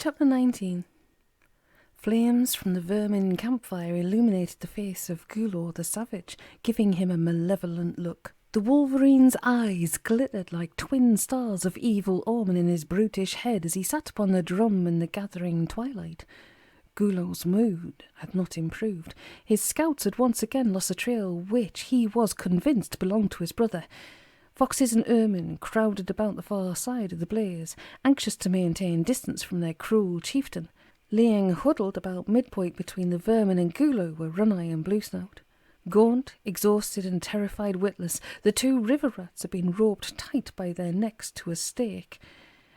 Chapter 19. Flames from the vermin campfire illuminated the face of Gulo the Savage, giving him a malevolent look. The wolverine's eyes glittered like twin stars of evil omen in his brutish head as he sat upon the drum in the gathering twilight. Gulo's mood had not improved. His scouts had once again lost a trail which he was convinced belonged to his brother. Foxes and ermine crowded about the far side of the blaze, anxious to maintain distance from their cruel chieftain. Lying huddled about midpoint between the vermin and Gulo were Run-Eye and Bluesnout. Gaunt, exhausted and terrified witless, the two river rats had been roped tight by their necks to a stake.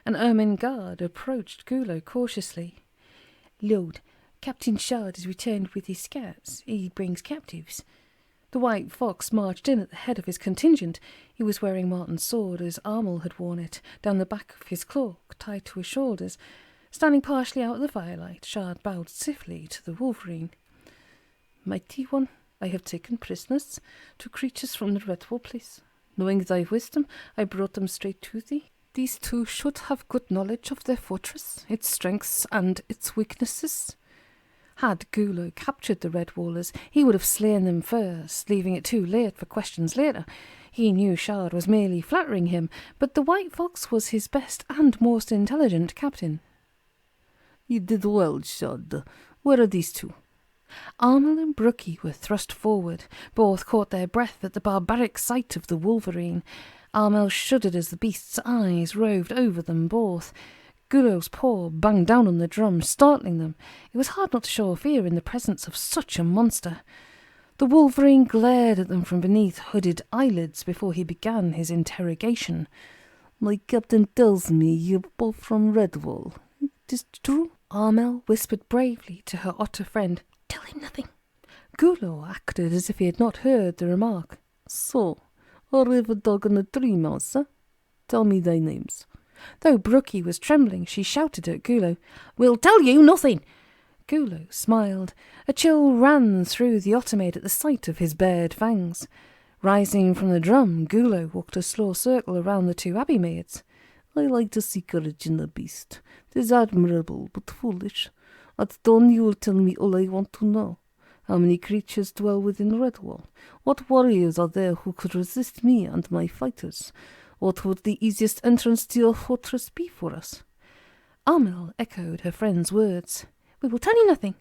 An ermine guard approached Gulo cautiously. "Lord, Captain Shard has returned with his scouts. He brings captives." The white fox marched in at the head of his contingent. He was wearing Martin's sword as Armel had worn it, down the back of his cloak, tied to his shoulders. Standing partially out of the firelight, Shard bowed stiffly to the wolverine. "Mighty one, I have taken prisoners, 2 creatures from the Redwall place. Knowing thy wisdom, I brought them straight to thee. These 2 should have good knowledge of their fortress, its strengths and its weaknesses." Had Gulo captured the Redwallers, he would have slain them first, leaving it too late for questions later. He knew Shard was merely flattering him, but the white fox was his best and most intelligent captain. "You did well, Shard. Where are these 2? Armel and Brookie were thrust forward. Both caught their breath at the barbaric sight of the wolverine. Armel shuddered as the beast's eyes roved over them both. Gulo's paw banged down on the drum, startling them. It was hard not to show fear in the presence of such a monster. The wolverine glared at them from beneath hooded eyelids before he began his interrogation. "My captain tells me you're both from Redwall. Is it true?" Armel whispered bravely to her otter friend. "Tell him nothing." Gulo acted as if he had not heard the remark. "So, a river dog and a tree mouse, eh? Tell me thy names." Though Brookie was trembling, she shouted at Gulo, "We'll tell you nothing!" Gulo smiled. A chill ran through the ottermaid at the sight of his bared fangs. Rising from the drum, Gulo walked a slow circle around the 2 abbey maids. "I like to see courage in a beast. 'Tis admirable, but foolish. At dawn you will tell me all I want to know. How many creatures dwell within Redwall? What warriors are there who could resist me and my fighters? What would the easiest entrance to your fortress be for us?" Armel echoed her friend's words. "We will tell you nothing."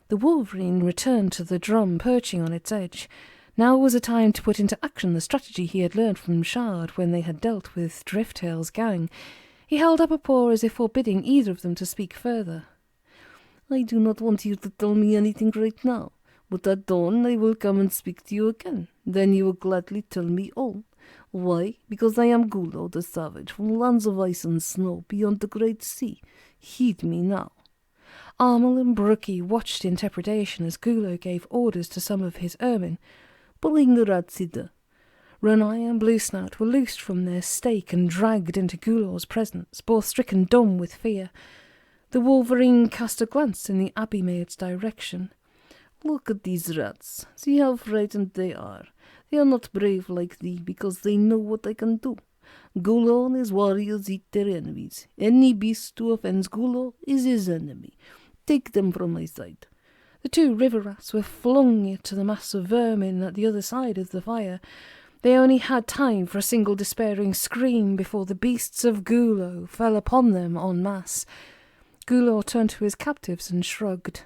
The wolverine returned to the drum perching on its edge. Now was a time to put into action the strategy he had learned from Shard when they had dealt with Drifttail's gang. He held up a paw as if forbidding either of them to speak further. "I do not want you to tell me anything right now, but at dawn I will come and speak to you again. Then you will gladly tell me all. Why? Because I am Gulo the Savage, from lands of ice and snow beyond the great sea. Heed me now." Armel and Brookie watched in trepidation as Gulo gave orders to some of his ermine. "Bring the rats hither." Run-Eye and Bluesnout were loosed from their stake and dragged into Gulo's presence, both stricken dumb with fear. The wolverine cast a glance in the abbey maid's direction. "Look at these rats. See how frightened they are. They are not brave like thee because they know what I can do. Gulo and his warriors eat their enemies. Any beast who offends Gulo is his enemy. Take them from my sight." The 2 river rats were flung into the mass of vermin at the other side of the fire. They only had time for a single despairing scream before the beasts of Gulo fell upon them en masse. Gulo turned to his captives and shrugged.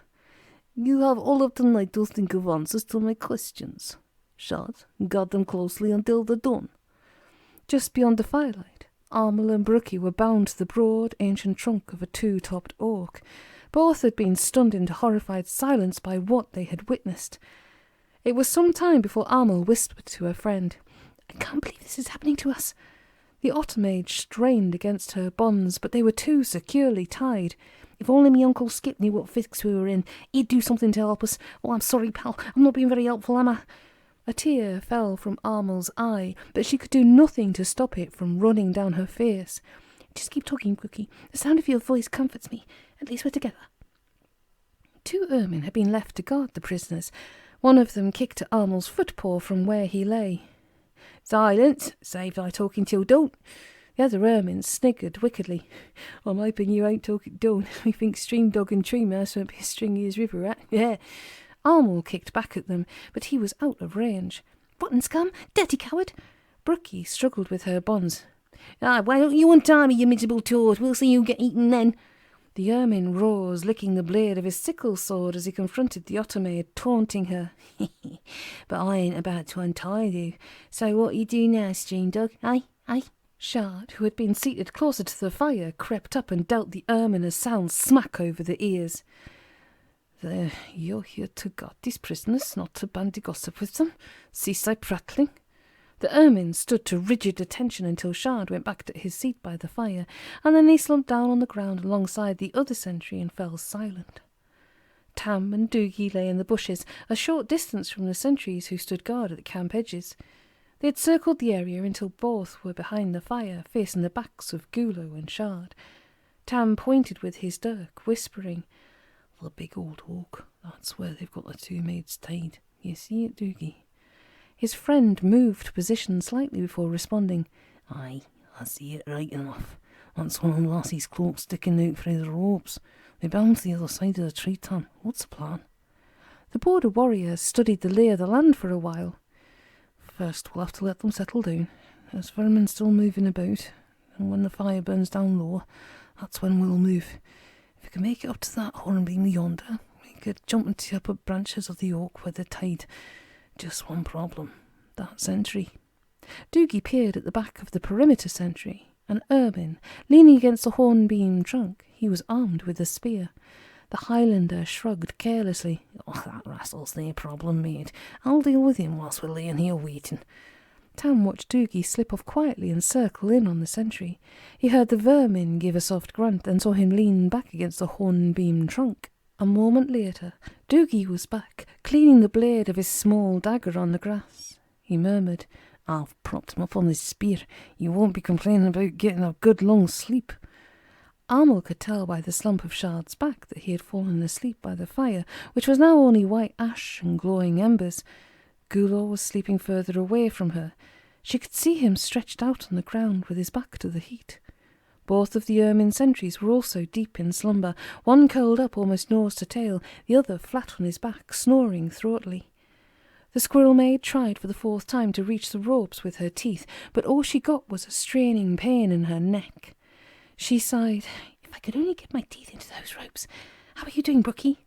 "You have all of tonight to think of answers to my questions. Shard, guard them closely until the dawn." Just beyond the firelight, Armel and Brookie were bound to the broad, ancient trunk of a 2-topped oak. Both had been stunned into horrified silence by what they had witnessed. It was some time before Armel whispered to her friend, "I can't believe this is happening to us." The ottermaid strained against her bonds, but they were too securely tied. "If only me Uncle Skip knew what fix we were in, he'd do something to help us. Oh, I'm sorry, pal. I'm not being very helpful, am I?" A tear fell from Armel's eye, but she could do nothing to stop it from running down her face. "Just keep talking, Brookie. The sound of your voice comforts me. At least we're together." 2 ermine had been left to guard the prisoners. One of them kicked at Armel's footpaw from where he lay. "Silence, save thy talking till dawn. The other ermine sniggered wickedly. I'm hoping you ain't talking done. We think stream dog and tree mouse won't be as stringy as river rat. Yeah. Armel kicked back at them, but he was out of range. Rotten scum! Dirty coward! Brookie struggled with her bonds. Why don't you untie me, you miserable toad? We'll see you get eaten then. The ermine rose, licking the blade of his sickle sword as he confronted the otter-maid, taunting her. But I ain't about to untie you. So what you do now, stream dog? Aye? Shard, who had been seated closer to the fire, crept up and dealt the ermine a sound smack over the ears. There, you're here to guard these prisoners, not to bandy gossip with them. Cease thy prattling. The ermine stood to rigid attention until Shard went back to his seat by the fire, and then he slumped down on the ground alongside the other sentry and fell silent. Tam and Doogy lay in the bushes, a short distance from the sentries who stood guard at the camp edges. They had circled the area until both were behind the fire, facing the backs of Gulo and Shard. Tam pointed with his dirk, whispering, "The big old oak, that's where they've got the two maids tied. You see it, Doogy?" His friend moved to position slightly before responding. Aye, I see it right enough. That's one of the lassie's cloaks sticking out through the ropes. They're bound to the other side of the tree, Tam. What's the plan? The border warriors studied the lay of the land for a while. First, we'll have to let them settle down. There's vermin still moving about, and when the fire burns down low, that's when we'll move. If we can make it up to that hornbeam yonder, we could jump into the upper branches of the oak where they're tied. Just one problem. That sentry. Doogy peered at the back of the perimeter sentry. An ermine, leaning against the hornbeam trunk. He was armed with a spear. The Highlander shrugged carelessly. Oh, that rassle's no problem, mate. I'll deal with him whilst we're laying here waiting. Tam watched Doogy slip off quietly and circle in on the sentry. He heard the vermin give a soft grunt and saw him lean back against the hornbeam trunk. A moment later, Doogy was back, cleaning the blade of his small dagger on the grass. He murmured, I've propped him up on this spear. You won't be complaining about getting a good long sleep. Armel could tell by the slump of Shard's back that he had fallen asleep by the fire, which was now only white ash and glowing embers. Gulo was sleeping further away from her. She could see him stretched out on the ground with his back to the heat. Both of the ermine sentries were also deep in slumber, one curled up almost nose to tail, the other flat on his back, snoring throatily. The squirrel maid tried for the fourth time to reach the ropes with her teeth, but all she got was a straining pain in her neck. She sighed, If I could only get my teeth into those ropes. How are you doing, Brookie?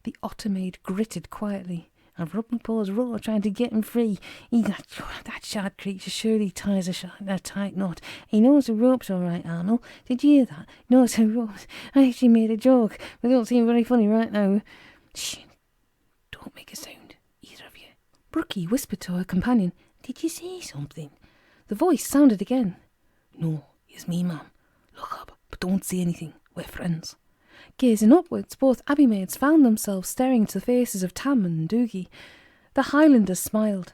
The otter maid gritted quietly. I've rubbed my paws raw trying to get him free. That Shard creature surely ties a tight knot. He knows the ropes all right, Arnold. Did you hear that? He knows the ropes. I actually made a joke, but it don't seem very funny right now. Shh. Don't make a sound, either of you. Brookie whispered to her companion, Did you say something? The voice sounded again. No, it's me, ma'am. Look up, but don't say anything. We're friends. Gazing upwards, both abbey maids found themselves staring into the faces of Tam and Doogy. The Highlander smiled.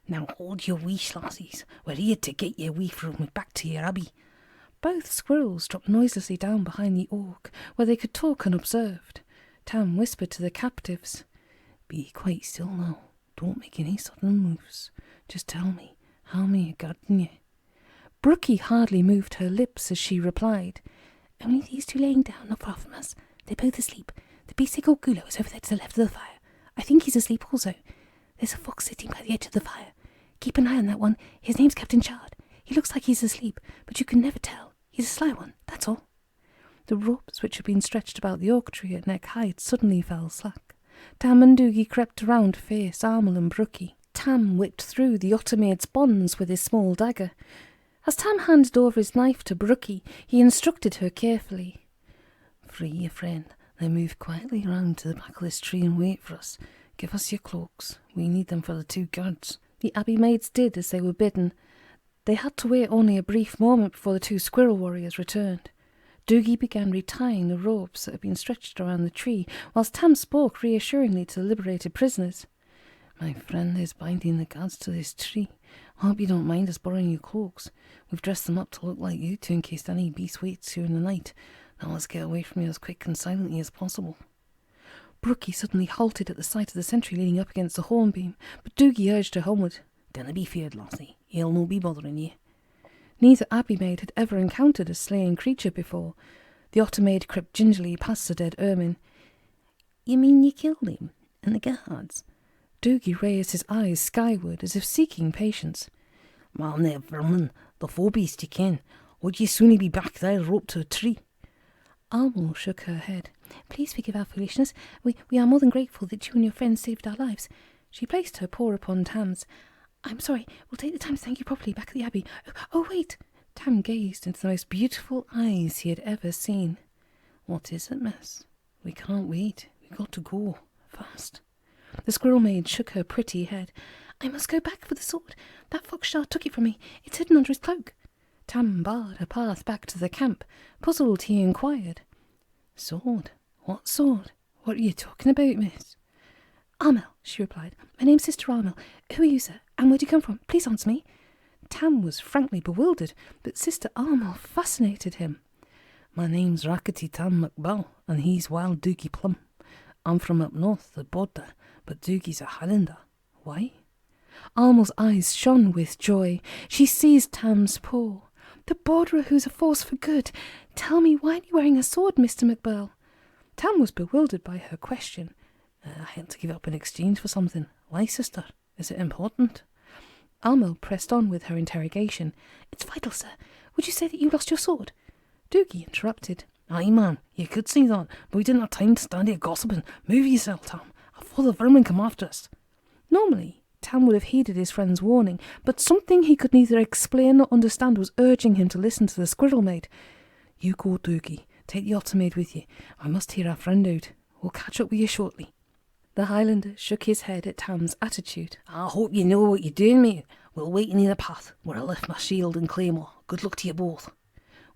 Now hold your weesh, lassies. We're here to get your wee from back to your abbey. Both squirrels dropped noiselessly down behind the oak, where they could talk unobserved. Tam whispered to the captives. Be quite still now. Don't make any sudden moves. Just tell me, how may I guarding you? Brookie hardly moved her lips as she replied. Only these two laying down not far from us. They're both asleep. The beast they call Gulo is over there to the left of the fire. I think he's asleep also. There's a fox sitting by the edge of the fire. Keep an eye on that one. His name's Captain Shard. He looks like he's asleep, but you can never tell. He's a sly one, that's all. The ropes which had been stretched about the oak tree at neck height suddenly fell slack. Tam and Doogy crept around to face Armel and Brookie. Tam whipped through the otter maid's bonds with his small dagger. As Tam handed over his knife to Brookie, he instructed her carefully. Free your friend, then move quietly round to the back of this tree and wait for us. Give us your cloaks. We need them for the two guards. The abbey maids did as they were bidden. They had to wait only a brief moment before the two squirrel warriors returned. Doogy began retying the ropes that had been stretched around the tree, whilst Tam spoke reassuringly to the liberated prisoners. My friend is binding the guards to this tree. I hope you don't mind us borrowing your cloaks. We've dressed them up to look like you two in case any beast waits you in the night. Now let's get away from you as quick and silently as possible. Brookie suddenly halted at the sight of the sentry leaning up against the hornbeam, but Doogy urged her homeward. Dinna be feared, lassie. He'll no be bothering you. Neither Abbey maid had ever encountered a slaying creature before. The otter maid crept gingerly past the dead ermine. "You mean you killed him? And the guards?" Doogy raised his eyes skyward as if seeking patience. "Well, now, vermin, the four beast you can. Would you sooner be back there roped to a tree?" Armel shook her head. "Please forgive our foolishness. We are more than grateful that you and your friends saved our lives." She placed her paw upon Tam's. "I'm sorry. We'll take the time to thank you properly back at the Abbey. Oh, wait!" Tam gazed into the most beautiful eyes he had ever seen. "What is it, miss? We can't wait. We've got to go. Fast." The squirrel maid shook her pretty head. "I must go back for the sword. That fox shard took it from me. It's hidden under his cloak." Tam barred a path back to the camp. Puzzled, he inquired. "Sword? What sword? What are you talking about, miss?" "Armel," she replied. "My name's Sister Armel. Who are you, sir? And where do you come from? Please answer me." Tam was frankly bewildered, but Sister Armel fascinated him. "My name's Rakkety Tam MacBurl, and he's Wild Doogy Plumm. I'm from up north, the border, but Doogy's a Highlander. Why?" Armel's eyes shone with joy. She seized Tam's paw. "The borderer who's a force for good. Tell me, why are you wearing a sword, Mr. MacBurl?" Tam was bewildered by her question. "I had to give up in exchange for something. Why, sister? Is it important?" Armel pressed on with her interrogation. "It's vital, sir. Would you say that you lost your sword?" Doogy interrupted. "Aye, ma'am, you could say that, but we didn't have time to stand here gossiping. Move yourself, Tam, before the vermin come after us." Normally, Tam would have heeded his friend's warning, but something he could neither explain nor understand was urging him to listen to the squirrel maid. "You go, Doogy. Take the otter maid with you. I must hear our friend out. We'll catch up with you shortly." The Highlander shook his head at Tam's attitude. "I hope you know what you're doing, mate. We'll wait near the path, where I left my shield and claymore. Good luck to you both."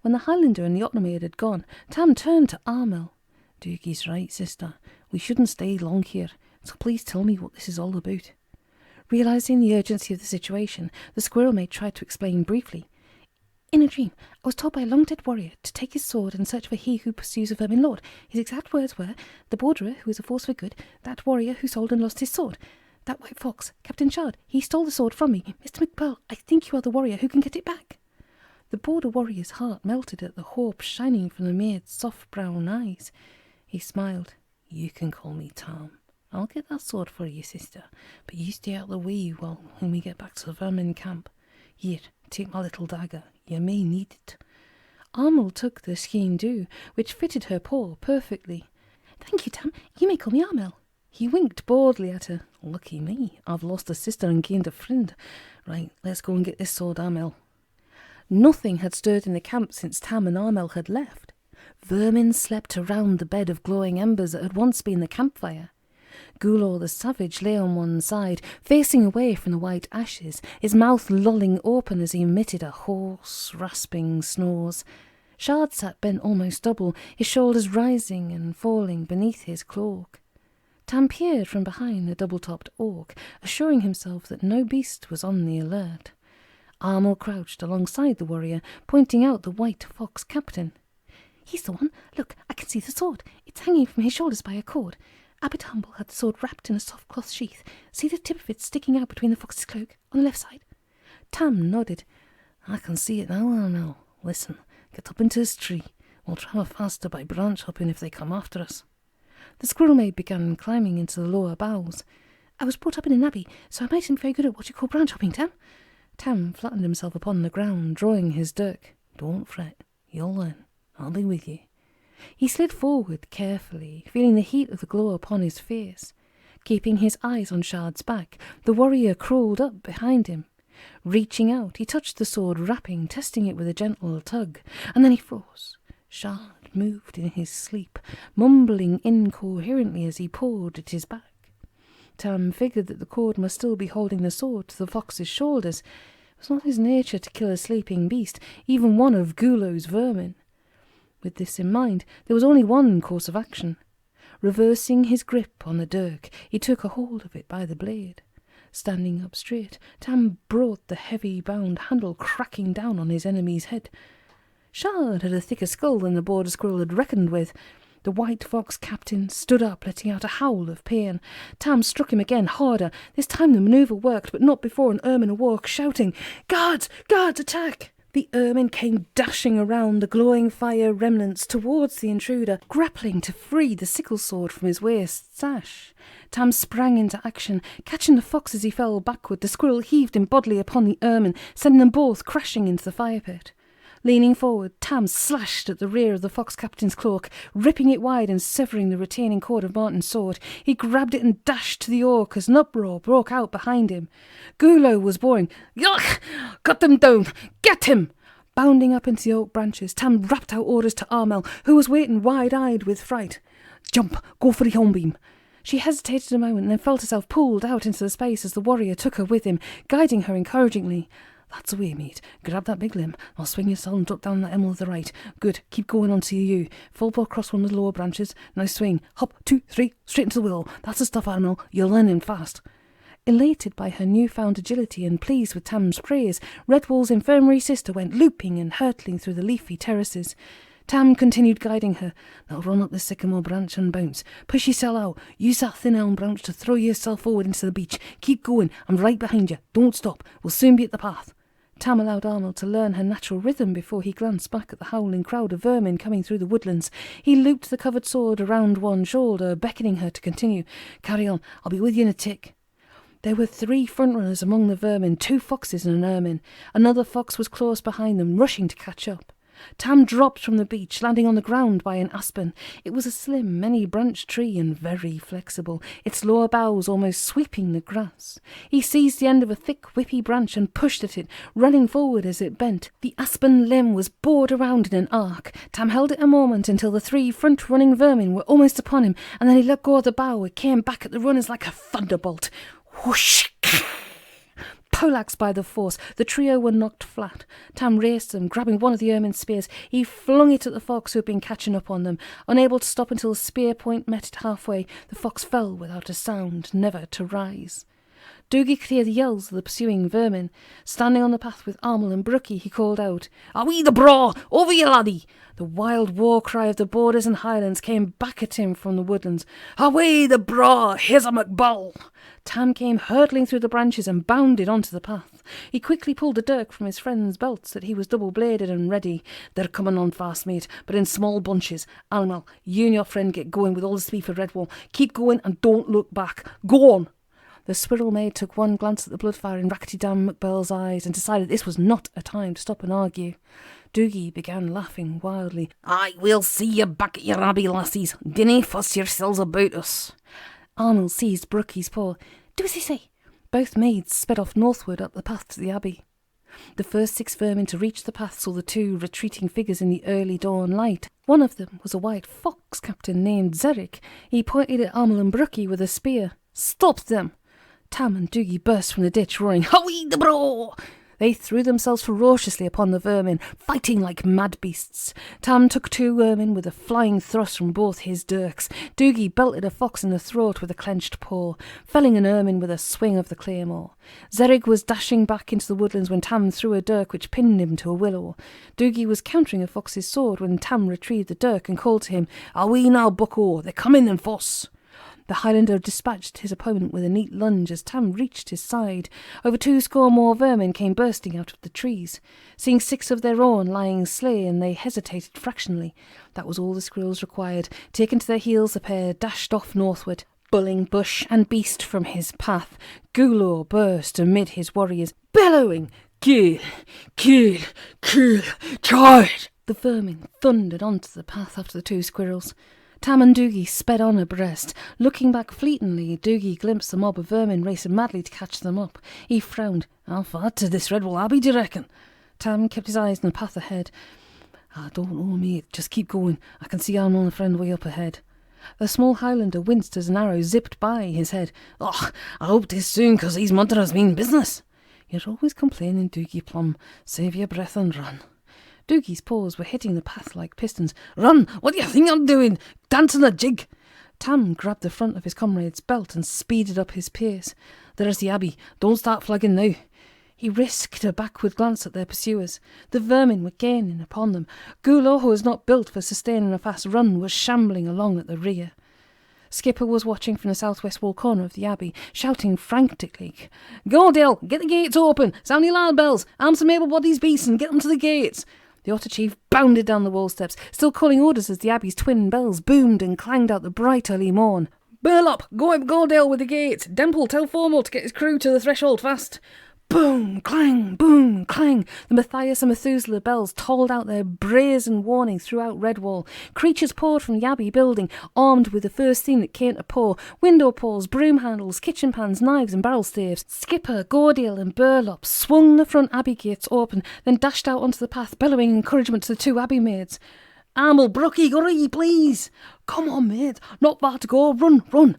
When the Highlander and the otter maid had gone, Tam turned to Armel. "Doogy's right, sister. We shouldn't stay long here, so please tell me what this is all about." Realising the urgency of the situation, the squirrel maid tried to explain briefly. "In a dream, I was told by a long-dead warrior to take his sword and search for he who pursues a vermin lord. His exact words were, 'The borderer who is a force for good, that warrior who sold and lost his sword. That white fox, Captain Shard, he stole the sword from me. Mr. MacBurl, I think you are the warrior who can get it back.'" The border warrior's heart melted at the hope shining from the maid's soft brown eyes. He smiled. "You can call me Tam. I'll get that sword for you, sister, but you stay out of the way when we get back to the vermin camp. Here, take my little dagger. You may need it." Armel took the skeen-doo, which fitted her paw perfectly. "Thank you, Tam. You may call me Armel." He winked boredly at her. "Lucky me. I've lost a sister and gained a friend. Right, let's go and get this sword, Armel." Nothing had stirred in the camp since Tam and Armel had left. Vermin slept around the bed of glowing embers that had once been the campfire. Gulo the Savage lay on one side, facing away from the white ashes, his mouth lolling open as he emitted a hoarse, rasping snores. Shard sat bent almost double, his shoulders rising and falling beneath his cloak. Tam peered from behind the double-topped oak, assuring himself that no beast was on the alert. Armel crouched alongside the warrior, pointing out the white fox captain. "He's the one. Look, I can see the sword. It's hanging from his shoulders by a cord. Abbot Humble had the sword wrapped in a soft cloth sheath. See the tip of it sticking out between the fox's cloak, on the left side?" Tam nodded. "I can see it now, Armel. Listen, get up into this tree. We'll travel faster by branch hopping if they come after us." The squirrel maid began climbing into the lower boughs. "I was brought up in an abbey, so I mightn't be very good at what you call branch hopping, Tam." Tam flattened himself upon the ground, drawing his dirk. "Don't fret. You'll learn. I'll be with you." He slid forward carefully, feeling the heat of the glow upon his face. Keeping his eyes on Shard's back, the warrior crawled up behind him. Reaching out, he touched the sword wrapping, testing it with a gentle tug, and then he froze. Shard moved in his sleep, mumbling incoherently as he pawed at his back. Tam figured that the cord must still be holding the sword to the fox's shoulders. It was not his nature to kill a sleeping beast, even one of Gulo's vermin. With this in mind, there was only one course of action. Reversing his grip on the dirk, he took a hold of it by the blade. Standing up straight, Tam brought the heavy bound handle cracking down on his enemy's head. Shard had a thicker skull than the border squirrel had reckoned with. The white fox captain stood up, letting out a howl of pain. Tam struck him again, harder. This time the manoeuvre worked, but not before an ermine awoke, shouting, "Guards! Guards, attack!" The ermine came dashing around the glowing fire remnants towards the intruder, grappling to free the sickle sword from his waist sash. Tam sprang into action, catching the fox as he fell backward. The squirrel heaved him bodily upon the ermine, sending them both crashing into the fire pit. Leaning forward, Tam slashed at the rear of the fox captain's cloak, ripping it wide and severing the retaining cord of Martin's sword. He grabbed it and dashed to the orc as an uproar broke out behind him. Gulo was bawling, "Yuck! Cut them down! Get him!" Bounding up into the oak branches, Tam rapped out orders to Armel, who was waiting wide-eyed with fright. "Jump! Go for the hornbeam!" She hesitated a moment and then felt herself pulled out into the space as the warrior took her with him, guiding her encouragingly. "That's the way, mate. Grab that big limb. I'll swing yourself and drop down that emerald to the right. Good. Keep going on to you. Fall across one of the lower branches. Now swing. Hop, 2, 3, straight into the willow. That's the stuff, Armel. You're learning fast." Elated by her newfound agility and pleased with Tam's praise, Redwall's infirmary sister went looping and hurtling through the leafy terraces. Tam continued guiding her. "Now run up the sycamore branch and bounce. Push yourself out. Use that thin elm branch to throw yourself forward into the beach. Keep going. I'm right behind you. Don't stop. We'll soon be at the path." Tam allowed Arnold to learn her natural rhythm before he glanced back at the howling crowd of vermin coming through the woodlands. He looped the covered sword around one shoulder, beckoning her to continue. "Carry on. I'll be with you in a tick." There were 3 frontrunners among the vermin, 2 foxes and an ermine. Another fox was close behind them, rushing to catch up. Tam dropped from the beach, landing on the ground by an aspen. It was a slim, many-branched tree and very flexible, its lower boughs almost sweeping the grass. He seized the end of a thick, whippy branch and pushed at it, running forward as it bent. The aspen limb was bored around in an arc. Tam held it a moment until the 3 front-running vermin were almost upon him, and then he let go of the bough. It came back at the runners like a thunderbolt. Whoosh! Poleaxed by the force, the trio were knocked flat. Tam raced them, grabbing one of the ermine's spears. He flung it at the fox who had been catching up on them. Unable to stop until the spear point met it halfway, the fox fell without a sound, never to rise. Doogy could hear the yells of the pursuing vermin. Standing on the path with Armel and Brookie, he called out, "Awee the braw! Over you, laddie!" The wild war cry of the borders and highlands came back at him from the woodlands. "Away the braw! Here's a MacBurl!" Tam came hurtling through the branches and bounded onto the path. He quickly pulled a dirk from his friend's belt so that he was double-bladed and ready. "They're coming on fast, mate, but in small bunches. Armel, you and your friend get going with all the speed for Redwall. Keep going and don't look back. Go on!" The squirrel maid took one glance at the bloodfire in Rakkety Tam MacBurl's eyes and decided this was not a time to stop and argue. Doogy began laughing wildly. "Aye, we'll see you back at your abbey, lassies. Dinna fuss yourselves about us." Arnold seized Brookie's paw. "Do as I say." Both maids sped off northward up the path to the abbey. The first 6 vermin to reach the path saw the 2 retreating figures in the early dawn light. One of them was a white fox captain named Zerek. He pointed at Armel and Brookie with a spear. "Stop them!" Tam and Doogy burst from the ditch, roaring, "Howee the bro!" They threw themselves ferociously upon the vermin, fighting like mad beasts. Tam took 2 vermin with a flying thrust from both his dirks. Doogy belted a fox in the throat with a clenched paw, felling an ermine with a swing of the claymore. Zerig was dashing back into the woodlands when Tam threw a dirk which pinned him to a willow. Doogy was countering a fox's sword when Tam retrieved the dirk and called to him, "Awee now, bucko, they're coming in fuss." The Highlander dispatched his opponent with a neat lunge as Tam reached his side. Over 2 score more vermin came bursting out of the trees. Seeing 6 of their own lying slain, they hesitated fractionally. That was all the squirrels required. Taken to their heels, the pair dashed off northward. Bulling bush and beast from his path, Gulo burst amid his warriors, bellowing, "Kill! Kill! Kill! Charge!" The vermin thundered onto the path after the 2 squirrels. Tam and Doogy sped on abreast. Looking back fleetingly, Doogy glimpsed the mob of vermin racing madly to catch them up. He frowned. "How far to this Redwall Abbey, do you reckon?" Tam kept his eyes on the path ahead. "I don't know, mate. Just keep going. I can see Arnold and a friend way up ahead." The small Highlander winced as an arrow zipped by his head. "Oh, I hope 'tis soon, 'cause these munters mean business." "You're always complaining, Doogy Plumm. Save your breath and run." Doogie's paws were hitting the path like pistons. "Run! What do you think you're doing? Dancing a jig!" Tam grabbed the front of his comrade's belt and speeded up his pace. "There's the abbey. Don't start flagging now." He risked a backward glance at their pursuers. The vermin were gaining upon them. Gulo, who was not built for sustaining a fast run, was shambling along at the rear. Skipper was watching from the southwest wall corner of the abbey, shouting frantically, "Go, Dale, get the gates open, sound the alarm bells, arm some able-bodied beasts and get them to the gates." The otter chief bounded down the wall steps, still calling orders as the abbey's twin bells boomed and clanged out the bright early morn. "Burlap, go Dale with the gates. Demple, tell Formal to get his crew to the threshold fast." Boom, clang, boom, clang. The Matthias and Methuselah bells tolled out their brazen warning throughout Redwall. Creatures poured from the abbey building, armed with the first thing that came to pour: window poles, broom handles, kitchen pans, knives and barrel staves. Skipper, Gordiel and Burlap swung the front abbey gates open, then dashed out onto the path, bellowing encouragement to the two abbey maids. "Amel, Brookie, hurry, please." "Come on, mate, not far to go, run.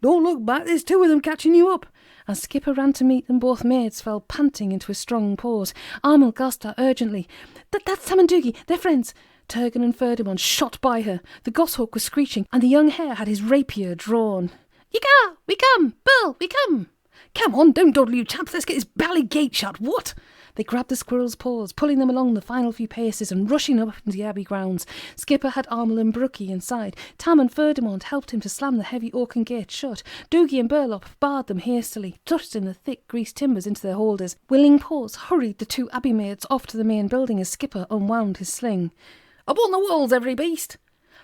Don't look back, there's two of them catching you up." As Skipper ran to meet them, both maids fell panting into a strong pause. Armel gasped out urgently, That's Tam and Doogy, they're friends." Turgan and Ferdinand shot by her. The goshawk was screeching, and the young hare had his rapier drawn. "Idga, we come! Burl, we come!" "Come on, don't dawdle, you chaps, let's get this bally gate shut, what?" They grabbed the squirrel's paws, pulling them along the final few paces and rushing up into the abbey grounds. Skipper had Armel and Brookie inside. Tam and Ferdinand helped him to slam the heavy oaken gate shut. Doogy and Burlap barred them hastily, thrusting the thick greased timbers into their holders. Willing paws hurried the two abbey maids off to the main building as Skipper unwound his sling. "Up on the walls, every beast!"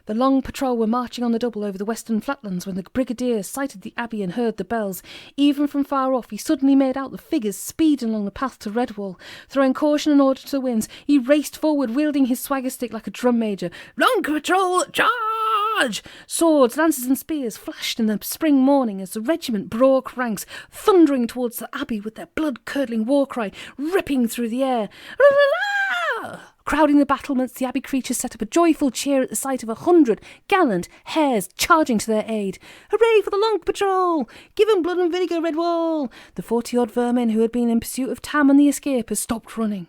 The long patrol were marching on the double over the western flatlands when the brigadier sighted the abbey and heard the bells. Even from far off, he suddenly made out the figures speeding along the path to Redwall. Throwing caution and order to the winds, he raced forward, wielding his swagger stick like a drum major. "Long patrol, charge!" Swords, lances and spears flashed in the spring morning as the regiment broke ranks, thundering towards the abbey with their blood-curdling war cry ripping through the air. Crowding the battlements, the abbey creatures set up a joyful cheer at the sight of 100 gallant hares charging to their aid. "Hooray for the Long Patrol! Give 'em blood and vinegar, Redwall!" The 40-odd vermin who had been in pursuit of Tam and the escapers stopped running.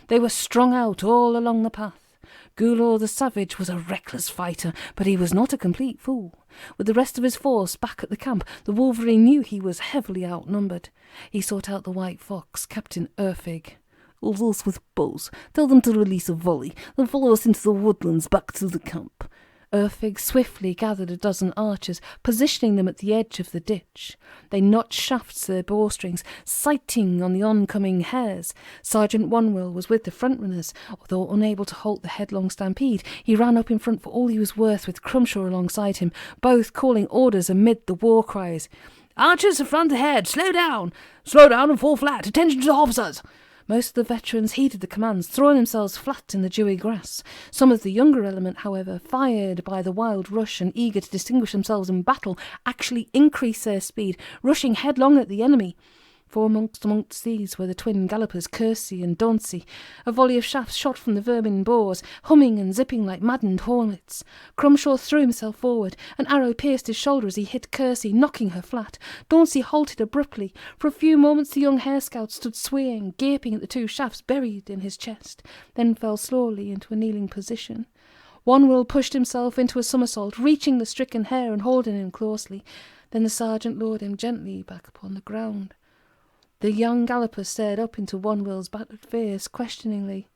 They were strung out all along the path. Gulo the Savage was a reckless fighter, but he was not a complete fool. With the rest of his force back at the camp, the wolverine knew he was heavily outnumbered. He sought out the white fox, Captain Erfig. "All those with bows, tell them to release a volley, then follow us into the woodlands back to the camp." Erfig swiftly gathered a dozen archers, positioning them at the edge of the ditch. They notched shafts to their bowstrings, sighting on the oncoming hares. Sergeant Onewill was with the front-runners. Although unable to halt the headlong stampede, he ran up in front for all he was worth with Crumshaw alongside him, both calling orders amid the war cries. "Archers, front ahead, slow down and fall flat, attention to the officers." Most of the veterans heeded the commands, throwing themselves flat in the dewy grass. Some of the younger element, however, fired by the wild rush and eager to distinguish themselves in battle, actually increased their speed, rushing headlong at the enemy. Foremost amongst these were the twin gallopers, Kersey and Dauncey. A volley of shafts shot from the vermin boars, humming and zipping like maddened hornets. Crumshaw threw himself forward. An arrow pierced his shoulder as he hit Kersey, knocking her flat. Dauncey halted abruptly. For a few moments the young hare scout stood swaying, gaping at the two shafts buried in his chest, then fell slowly into a kneeling position. Onewill pushed himself into a somersault, reaching the stricken hare and holding him closely. Then the sergeant lowered him gently back upon the ground. The young galloper stared up into Onewill's battered face, questioningly.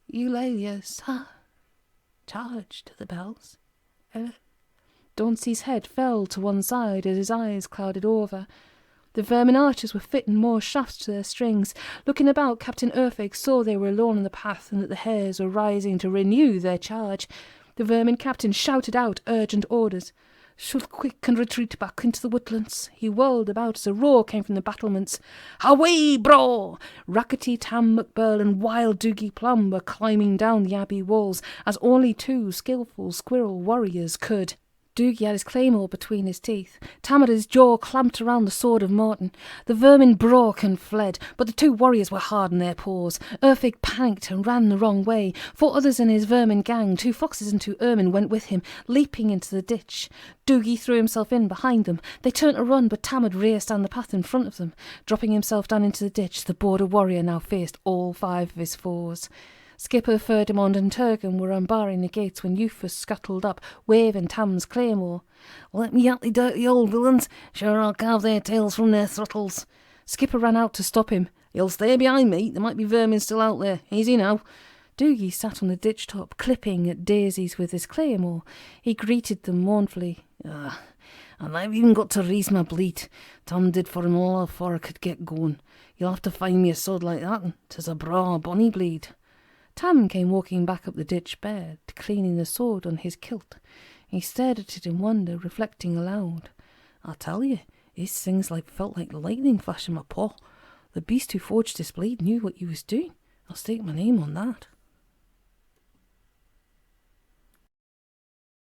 "You lay your charge to the bells?" Dauncey's head fell to one side as his eyes clouded over. The vermin archers were fitting more shafts to their strings. Looking about, Captain Erfig saw they were alone on the path and that the hares were rising to renew their charge. The vermin captain shouted out urgent orders. "Shoot quick and retreat back into the woodlands." He whirled about as a roar came from the battlements. "Away, bro!" Rakkety Tam MacBurl and Wild Doogy Plumm were climbing down the abbey walls as only two skillful squirrel warriors could. Doogy had his claymore between his teeth. Tam had his jaw clamped around the sword of Morton. The vermin broke and fled, but the two warriors were hard in their paws. Erfig panicked and ran the wrong way. 4 others in his vermin gang, 2 foxes and 2 ermine, went with him, leaping into the ditch. Doogy threw himself in behind them. They turned to run, but Tam had raced down the path in front of them. Dropping himself down into the ditch, the border warrior now faced all 5 of his foes. Skipper, Ferdinand and Turgan were unbarring the gates when Euphus scuttled up, waving Tam's claymore. "Let me at the dirty old villains. Sure I'll carve their tails from their throttles." Skipper ran out to stop him. "You'll stay behind, mate. There might be vermin still out there. Easy now." Doogy sat on the ditch top, clipping at daisies with his claymore. He greeted them mournfully. And I've even got to raise my blade. Tam did for an all afore I could get going. You'll have to find me a sword like that, and 'tis a braw, bonny blade. Tam came walking back up the ditch bed, cleaning the sword on his kilt. He stared at it in wonder, reflecting aloud. I tell you, this thing's felt like lightning flash in my paw. The beast who forged this blade knew what he was doing. I'll stake my name on that.